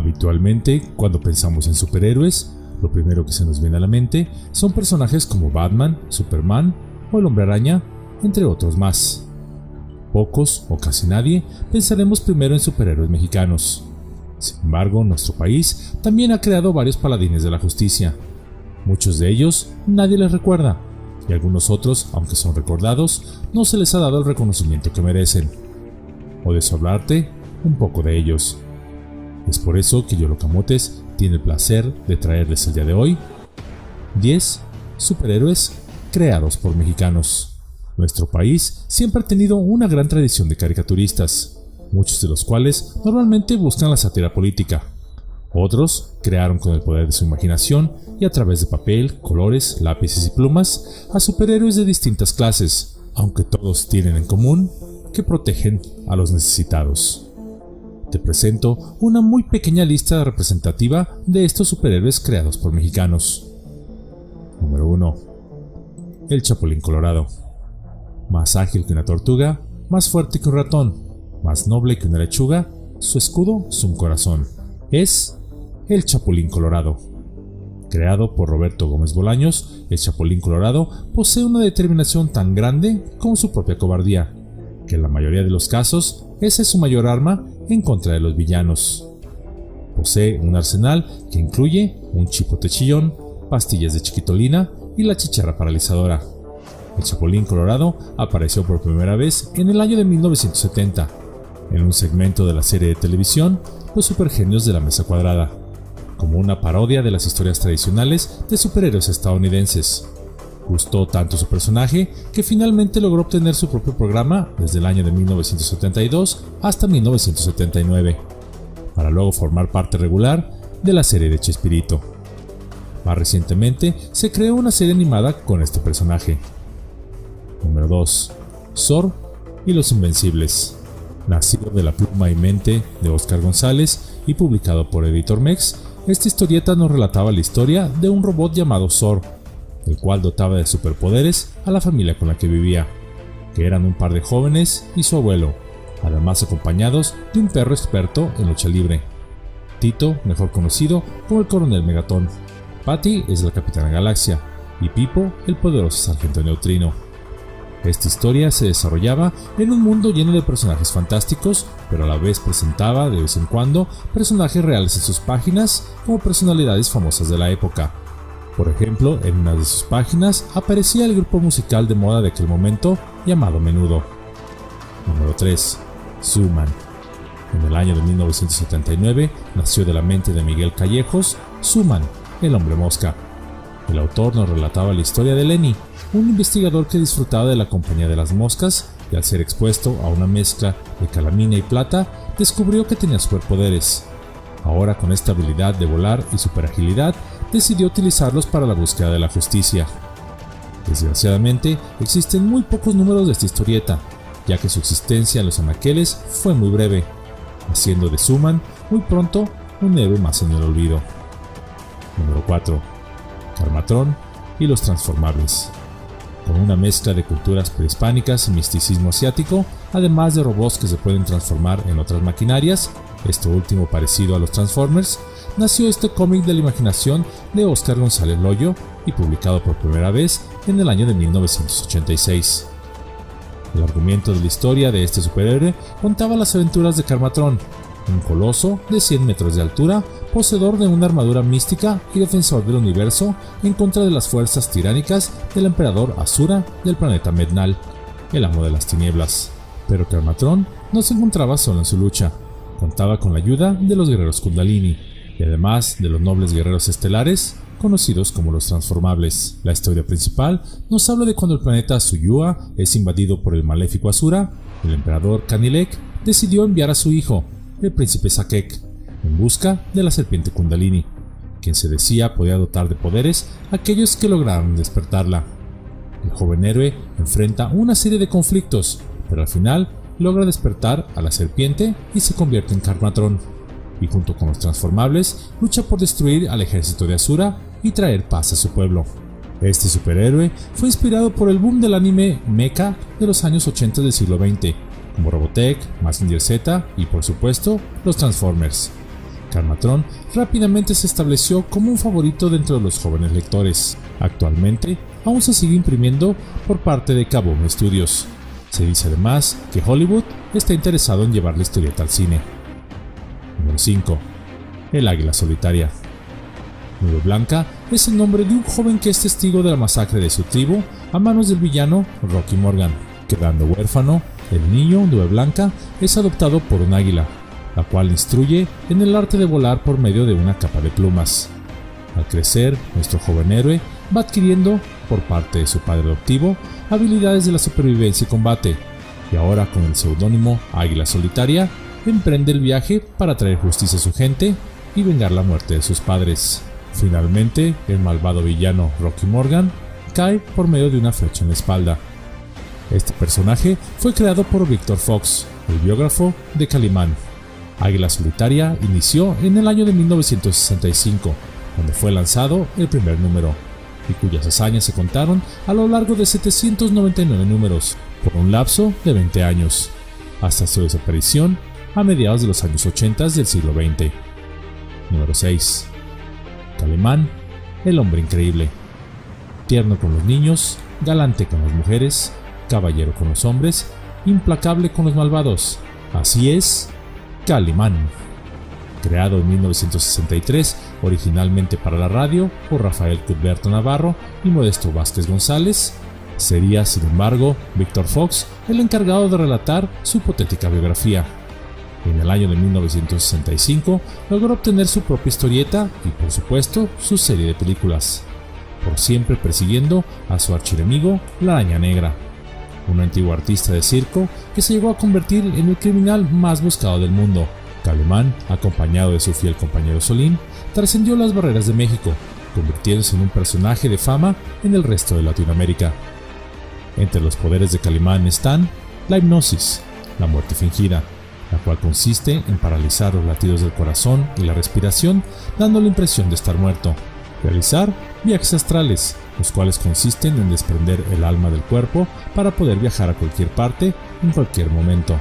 Habitualmente, cuando pensamos en superhéroes, lo primero que se nos viene a la mente son personajes como Batman, Superman o el Hombre Araña, entre otros más. Pocos o casi nadie pensaremos primero en superhéroes mexicanos. Sin embargo, nuestro país también ha creado varios paladines de la justicia. Muchos de ellos nadie les recuerda, y algunos otros, aunque son recordados, no se les ha dado el reconocimiento que merecen. O deseo hablarte un poco de ellos. Es por eso que Yolo Camotes tiene el placer de traerles el día de hoy 10 superhéroes creados por mexicanos. Nuestro país siempre ha tenido una gran tradición de caricaturistas, muchos de los cuales normalmente buscan la sátira política. Otros crearon con el poder de su imaginación y a través de papel, colores, lápices y plumas a superhéroes de distintas clases, aunque todos tienen en común que protegen a los necesitados. Te presento una muy pequeña lista representativa de estos superhéroes creados por mexicanos. Número 1. El Chapulín Colorado. Más ágil que una tortuga, más fuerte que un ratón, más noble que una lechuga, su escudo es un corazón. Es el Chapulín Colorado. Creado por Roberto Gómez Bolaños, el Chapulín Colorado posee una determinación tan grande como su propia cobardía, que en la mayoría de los casos esa es su mayor arma en contra de los villanos. Posee un arsenal que incluye un chipote chillón, pastillas de chiquitolina y la chicharra paralizadora. El Chapulín Colorado apareció por primera vez en el año de 1970, en un segmento de la serie de televisión Los Supergenios de la Mesa Cuadrada, como una parodia de las historias tradicionales de superhéroes estadounidenses. Gustó tanto su personaje que finalmente logró obtener su propio programa desde el año de 1972 hasta 1979, para luego formar parte regular de la serie de Chespirito. Más recientemente se creó una serie animada con este personaje. Número 2. Zor y los Invencibles. Nacido de la pluma y mente de Óscar González y publicado por Editor Mex, esta historieta nos relataba la historia de un robot llamado Zor, el cual dotaba de superpoderes a la familia con la que vivía, que eran un par de jóvenes y su abuelo, además acompañados de un perro experto en lucha libre. Tito, mejor conocido como el Coronel Megatón. Patty es la Capitana Galaxia y Pipo el poderoso Sargento Neutrino. Esta historia se desarrollaba en un mundo lleno de personajes fantásticos, pero a la vez presentaba de vez en cuando personajes reales en sus páginas como personalidades famosas de la época. Por ejemplo, en una de sus páginas aparecía el grupo musical de moda de aquel momento llamado Menudo. Número 3. Zooman. En el año de 1979 nació de la mente de Miguel Callejos Zooman, el hombre mosca. El autor nos relataba la historia de Lenny, un investigador que disfrutaba de la compañía de las moscas y al ser expuesto a una mezcla de calamina y plata, descubrió que tenía superpoderes. Ahora, con esta habilidad de volar y superagilidad, decidió utilizarlos para la búsqueda de la justicia. Desgraciadamente, existen muy pocos números de esta historieta, ya que su existencia en los anaqueles fue muy breve, haciendo de Zooman muy pronto un héroe más en el olvido. Número 4. Karmatron y los Transformables. Con una mezcla de culturas prehispánicas y misticismo asiático, además de robots que se pueden transformar en otras maquinarias, esto último parecido a los Transformers, nació este cómic de la imaginación de Óscar González Loyo y publicado por primera vez en el año de 1986. El argumento de la historia de este superhéroe contaba las aventuras de Karmatron, un coloso de 100 metros de altura, poseedor de una armadura mística y defensor del universo en contra de las fuerzas tiránicas del emperador Asura del planeta Mednal, el amo de las tinieblas. Pero Karmatron no se encontraba solo en su lucha, contaba con la ayuda de los guerreros Kundalini y además de los nobles guerreros estelares conocidos como los Transformables. La historia principal nos habla de cuando el planeta Suyua es invadido por el maléfico Asura. El emperador Kanilek decidió enviar a su hijo, el príncipe Sakek, en busca de la serpiente Kundalini, quien se decía podía dotar de poderes a aquellos que lograran despertarla. El joven héroe enfrenta una serie de conflictos, pero al final logra despertar a la serpiente y se convierte en Karmatron, y junto con los Transformables lucha por destruir al ejército de Asura y traer paz a su pueblo. Este superhéroe fue inspirado por el boom del anime mecha de los años 80 del siglo XX, como Robotech, Mazinger Z y por supuesto los Transformers. Karmatron rápidamente se estableció como un favorito dentro de los jóvenes lectores. Actualmente, aún se sigue imprimiendo por parte de Kaboom Studios. Se dice además que Hollywood está interesado en llevar la historieta al cine. Número 5. El águila solitaria. Nube Blanca es el nombre de un joven que es testigo de la masacre de su tribu a manos del villano Rocky Morgan. Quedando huérfano, el niño Nube Blanca es adoptado por un águila, la cual instruye en el arte de volar por medio de una capa de plumas. Al crecer, nuestro joven héroe va adquiriendo, por parte de su padre adoptivo, habilidades de la supervivencia y combate, y ahora con el seudónimo Águila Solitaria, emprende el viaje para traer justicia a su gente y vengar la muerte de sus padres. Finalmente, el malvado villano Rocky Morgan cae por medio de una flecha en la espalda. Este personaje fue creado por Victor Fox, el biógrafo de Calimán. Águila Solitaria inició en el año de 1965, donde fue lanzado el primer número, y cuyas hazañas se contaron a lo largo de 799 números, por un lapso de 20 años, hasta su desaparición a mediados de los años 80 del siglo XX. Número 6. Calimán, el hombre increíble. Tierno con los niños, galante con las mujeres, caballero con los hombres, implacable con los malvados. Así es, Calimán. Creado en 1963, originalmente para la radio por Rafael Cuthberto Navarro y Modesto Vázquez González, sería, sin embargo, Victor Fox el encargado de relatar su hipotética biografía. En el año de 1965 logró obtener su propia historieta y, por supuesto, su serie de películas, por siempre persiguiendo a su archienemigo, la Araña Negra, un antiguo artista de circo que se llegó a convertir en el criminal más buscado del mundo. Calimán, acompañado de su fiel compañero Solín, trascendió las barreras de México, convirtiéndose en un personaje de fama en el resto de Latinoamérica. Entre los poderes de Calimán están la hipnosis, la muerte fingida, la cual consiste en paralizar los latidos del corazón y la respiración, dando la impresión de estar muerto. Realizar viajes astrales, los cuales consisten en desprender el alma del cuerpo para poder viajar a cualquier parte en cualquier momento.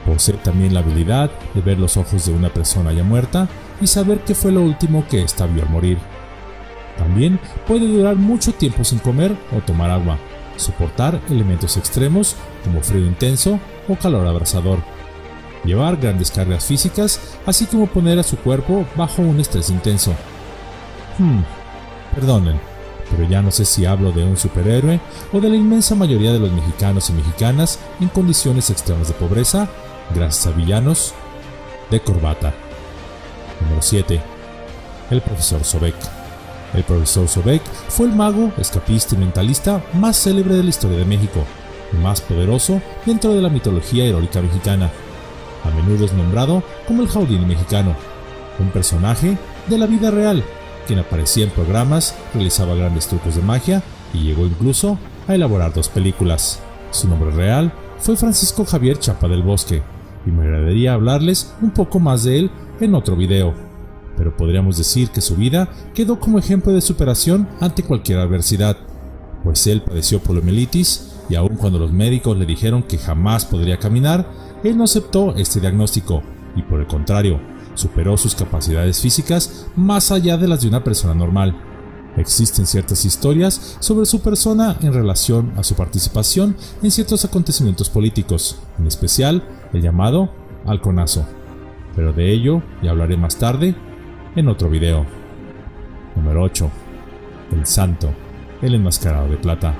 Posee también la habilidad de ver los ojos de una persona ya muerta y saber qué fue lo último que ésta vio al morir. También puede durar mucho tiempo sin comer o tomar agua, soportar elementos extremos como frío intenso o calor abrasador, llevar grandes cargas físicas, así como poner a su cuerpo bajo un estrés intenso. Perdonen, pero ya no sé si hablo de un superhéroe o de la inmensa mayoría de los mexicanos y mexicanas en condiciones extremas de pobreza, gracias a villanos de corbata. Número 7. El profesor Sobek. El profesor Sobek fue el mago, escapista y mentalista más célebre de la historia de México, y más poderoso dentro de la mitología heroica mexicana. A menudo es nombrado como el Houdini mexicano, un personaje de la vida real, quien aparecía en programas, realizaba grandes trucos de magia y llegó incluso a elaborar 2 películas. Su nombre real fue Francisco Javier Chapa del Bosque, y me agradaría hablarles un poco más de él en otro video, pero podríamos decir que su vida quedó como ejemplo de superación ante cualquier adversidad, pues él padeció poliomielitis y aun cuando los médicos le dijeron que jamás podría caminar, él no aceptó este diagnóstico y por el contrario, superó sus capacidades físicas más allá de las de una persona normal. Existen ciertas historias sobre su persona en relación a su participación en ciertos acontecimientos políticos, en especial el llamado Halconazo, pero de ello ya hablaré más tarde en otro video. Número 8. El Santo, el enmascarado de plata.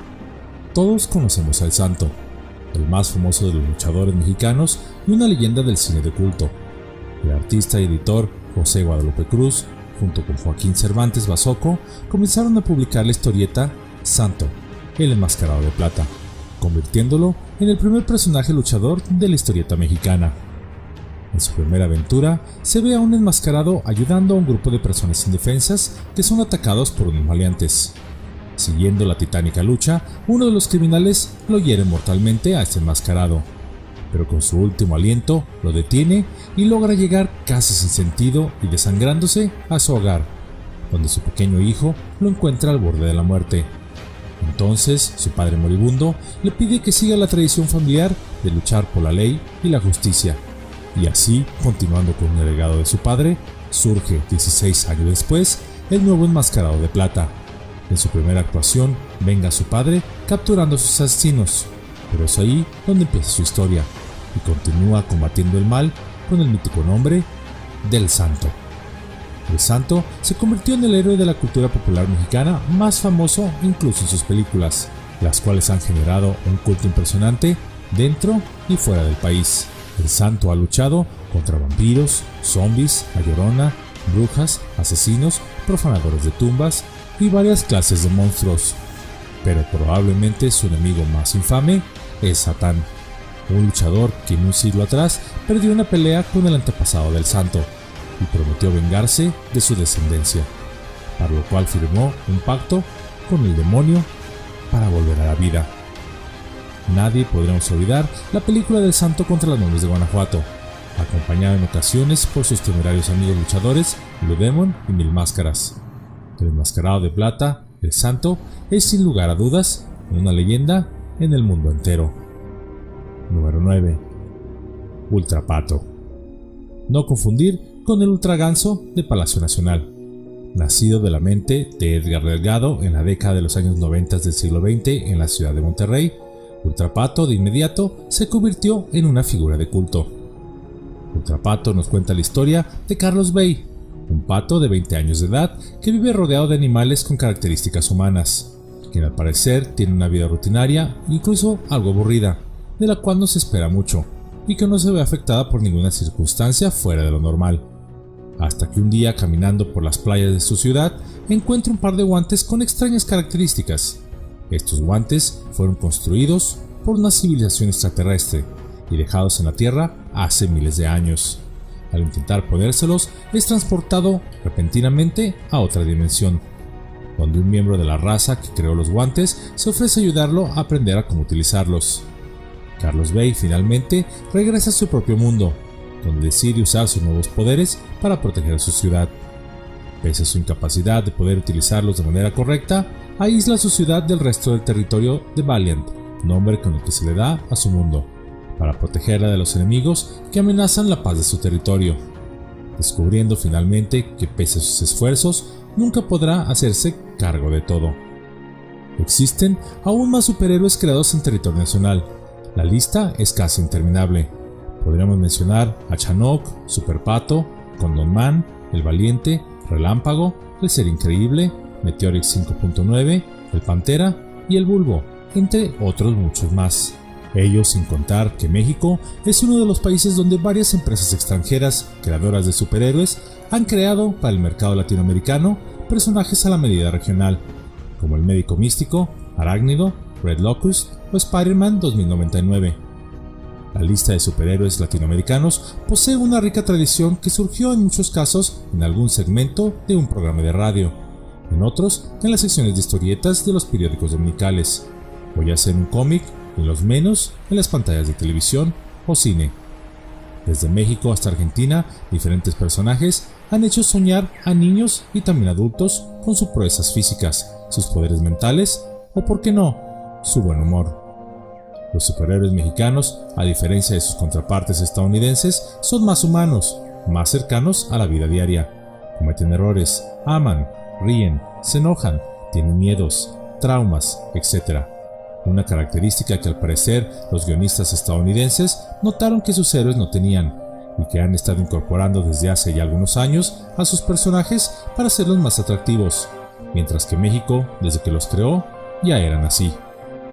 Todos conocemos al Santo, el más famoso de los luchadores mexicanos y una leyenda del cine de culto. El artista y editor José Guadalupe Cruz, junto con Joaquín Cervantes Basoco, comenzaron a publicar la historieta Santo, el enmascarado de plata, convirtiéndolo en el primer personaje luchador de la historieta mexicana. En su primera aventura, se ve a un enmascarado ayudando a un grupo de personas indefensas que son atacados por unos maleantes. Siguiendo la titánica lucha, uno de los criminales lo hiere mortalmente a este enmascarado, pero con su último aliento lo detiene y logra llegar casi sin sentido y desangrándose a su hogar, donde su pequeño hijo lo encuentra al borde de la muerte. Entonces, su padre moribundo le pide que siga la tradición familiar de luchar por la ley y la justicia, Y así, continuando con el legado de su padre, surge 16 años después el nuevo Enmascarado de Plata. En su primera actuación, venga a su padre capturando a sus asesinos, pero es ahí donde empieza su historia y continúa combatiendo el mal con el mítico nombre del Santo. El Santo se convirtió en el héroe de la cultura popular mexicana más famoso incluso en sus películas, las cuales han generado un culto impresionante dentro y fuera del país. El Santo ha luchado contra vampiros, zombies, la Llorona, brujas, asesinos, profanadores de tumbas y varias clases de monstruos. Pero probablemente su enemigo más infame es Satán, un luchador que en un siglo atrás perdió una pelea con el antepasado del Santo y prometió vengarse de su descendencia, para lo cual firmó un pacto con el demonio para volver a la vida. Nadie podremos olvidar la película del Santo contra las momias de Guanajuato, acompañada en ocasiones por sus temerarios amigos luchadores Blue Demon y Mil Máscaras. El Enmascarado de Plata, el Santo, es sin lugar a dudas una leyenda en el mundo entero. Número 9. Ultrapato. No confundir con el Ultraganso de Palacio Nacional. Nacido de la mente de Edgar Delgado en la década de los años 90 del siglo XX en la ciudad de Monterrey, Ultrapato de inmediato se convirtió en una figura de culto. Ultrapato nos cuenta la historia de Carlos Bay, un pato de 20 años de edad que vive rodeado de animales con características humanas, quien al parecer tiene una vida rutinaria, incluso algo aburrida, de la cual no se espera mucho, y que no se ve afectada por ninguna circunstancia fuera de lo normal. Hasta que un día, caminando por las playas de su ciudad, encuentra un par de guantes con extrañas características. Estos guantes fueron construidos por una civilización extraterrestre y dejados en la Tierra hace miles de años. Al intentar ponérselos, es transportado repentinamente a otra dimensión, donde un miembro de la raza que creó los guantes se ofrece a ayudarlo a aprender a cómo utilizarlos. Carlos Bay finalmente regresa a su propio mundo, donde decide usar sus nuevos poderes para proteger a su ciudad. Pese a su incapacidad de poder utilizarlos de manera correcta, aísla su ciudad del resto del territorio de Valiant, nombre con el que se le da a su mundo, para protegerla de los enemigos que amenazan la paz de su territorio, descubriendo finalmente que pese a sus esfuerzos, nunca podrá hacerse cargo de todo. Existen aún más superhéroes creados en territorio nacional. La lista es casi interminable. Podríamos mencionar a Chanok, Super Pato, Condon Man, El Valiente, Relámpago, El Ser Increíble, Meteorix 5.9, El Pantera y El Bulbo, entre otros muchos más. Ello sin contar que México es uno de los países donde varias empresas extranjeras creadoras de superhéroes han creado para el mercado latinoamericano personajes a la medida regional, como el Médico Místico, Arácnido, Red Locust o Spider-Man 2099. La lista de superhéroes latinoamericanos posee una rica tradición que surgió en muchos casos en algún segmento de un programa de radio, en otros en las secciones de historietas de los periódicos dominicales, o ya sea en un cómic, en los menos en las pantallas de televisión o cine. Desde México hasta Argentina, diferentes personajes han hecho soñar a niños y también adultos con sus proezas físicas, sus poderes mentales o, por qué no, su buen humor. Los superhéroes mexicanos, a diferencia de sus contrapartes estadounidenses, son más humanos, más cercanos a la vida diaria. Cometen errores, aman, ríen, se enojan, tienen miedos, traumas, etc. Una característica que al parecer los guionistas estadounidenses notaron que sus héroes no tenían, y que han estado incorporando desde hace ya algunos años a sus personajes para hacerlos más atractivos, mientras que México, desde que los creó, ya eran así.